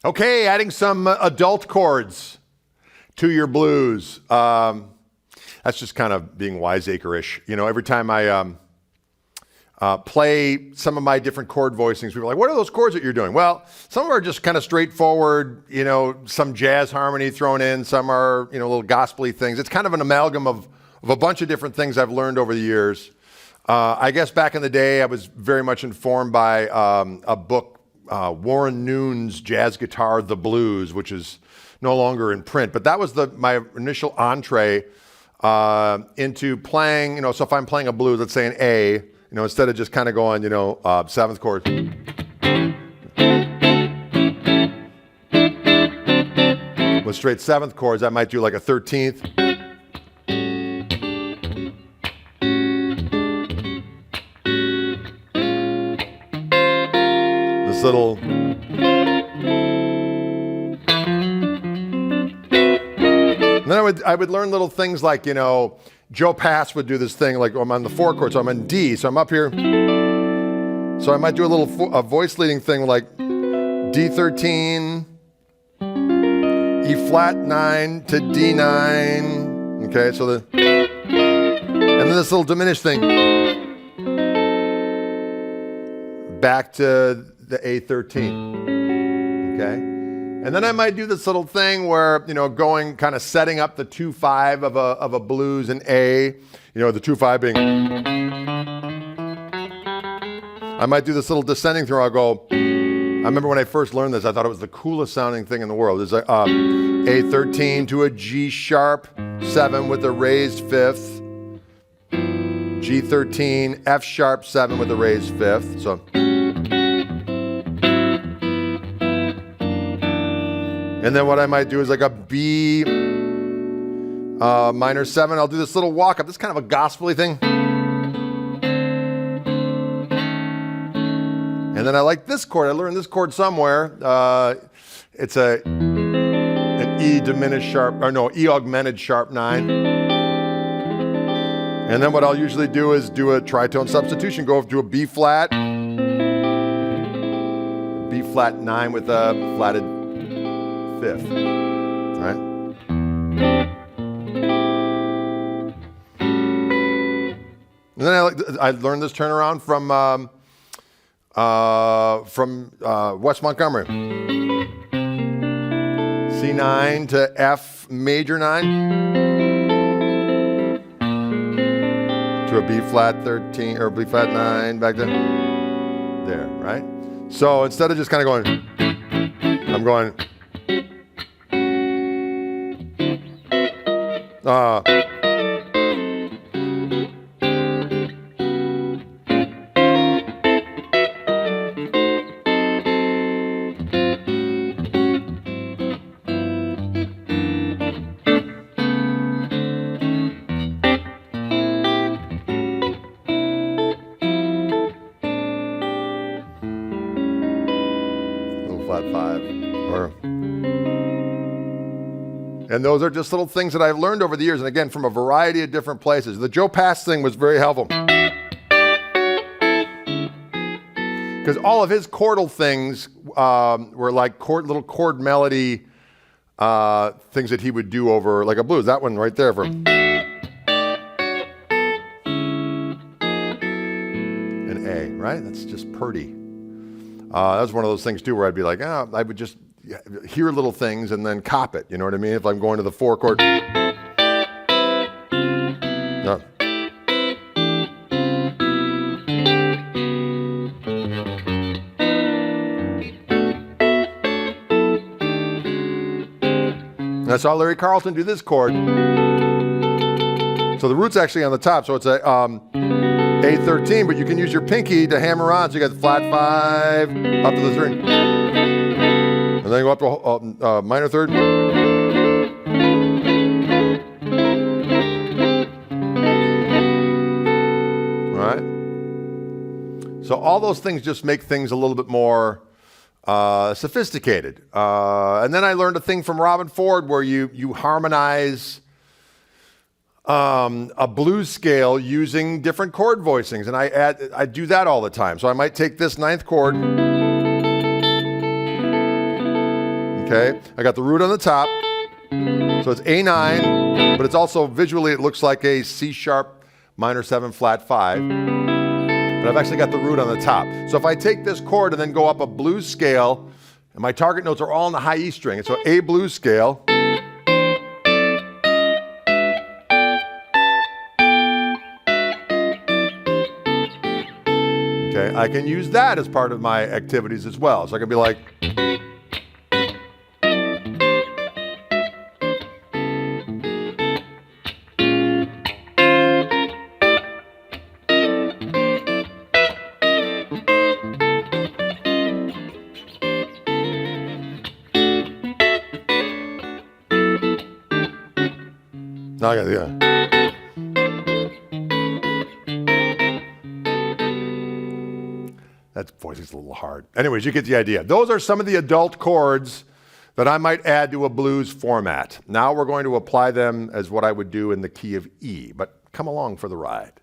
Okay, adding some adult chords to your blues. That's just kind of being wiseacre-ish. You know, every time I play some of my different chord voicings, people are like, what are those chords that you're doing? Well, some are just kind of straightforward, you know, some jazz harmony thrown in, some are, you know, little gospel-y things. It's kind of an amalgam of a bunch of different things I've learned over the years. I guess back in the day, I was very much informed by a book, Warren Noon's Jazz Guitar, The Blues, which is no longer in print. But that was my initial entree into playing, you know, so if I'm playing a blues, let's say an A, you know, instead of just kind of going, you know, 7th chord. With straight 7th chords, I might do like a 13th. This little... And then I would learn little things like, you know, Joe Pass would do this thing like I'm on the 4 chord, so I'm in D, so I'm up here. So I might do a voice leading thing like D13, E flat 9 to D9. Okay, so and then this little diminished thing back to the A13. Okay. And then I might do this little thing where, you know, going kind of setting up the 2-5 of a blues in A, you know, the 2-5 being. I might do this little descending through. I'll go. I remember when I first learned this, I thought it was the coolest sounding thing in the world. It's a A13 to a G sharp 7 with a raised 5th, G13, F sharp 7 with a raised 5th. So. And then what I might do is like a B minor 7. I'll do this little walk up. This is kind of a gospel-y thing. And then I like this chord. I learned this chord somewhere. It's an E diminished sharp, or no, E augmented sharp 9. And then what I'll usually do is do a tritone substitution. Go to a B flat 9 with a flatted 5th, right? And then I learned this turnaround from Wes Montgomery. C9 to F major 9 to a B flat 13 or B flat 9 back there, right? So instead of just kind of going, I'm going. Little flat 5 or. And those are just little things that I've learned over the years, and again, from a variety of different places. The Joe Pass thing was very helpful. Because all of his chordal things were like little chord melody things that he would do over like a blues. That one right there from an A, right? That's just purdy. That was one of those things too where I'd be like, I would just hear little things and then cop it. You know what I mean? If I'm going to the 4 chord. No. And I saw Larry Carlton do this chord. So the root's actually on the top. So it's a A13, but you can use your pinky to hammer on. So you got the flat 5 up to the 3. And then go up to minor 3rd. All right. So all those things just make things a little bit more sophisticated. And then I learned a thing from Robben Ford where you harmonize a blues scale using different chord voicings, and I do that all the time. So I might take this 9th chord, Okay, I got the root on the top, so it's A9, but it's also visually it looks like a C sharp minor 7 flat 5, but I've actually got the root on the top. So if I take this chord and then go up a blues scale, and my target notes are all in the high E string, and so A blues scale. Okay, I can use that as part of my activities as well. So I can be like, now I got, yeah. That voicing's a little hard. Anyways, you get the idea. Those are some of the adult chords that I might add to a blues format. Now we're going to apply them as what I would do in the key of E, but come along for the ride.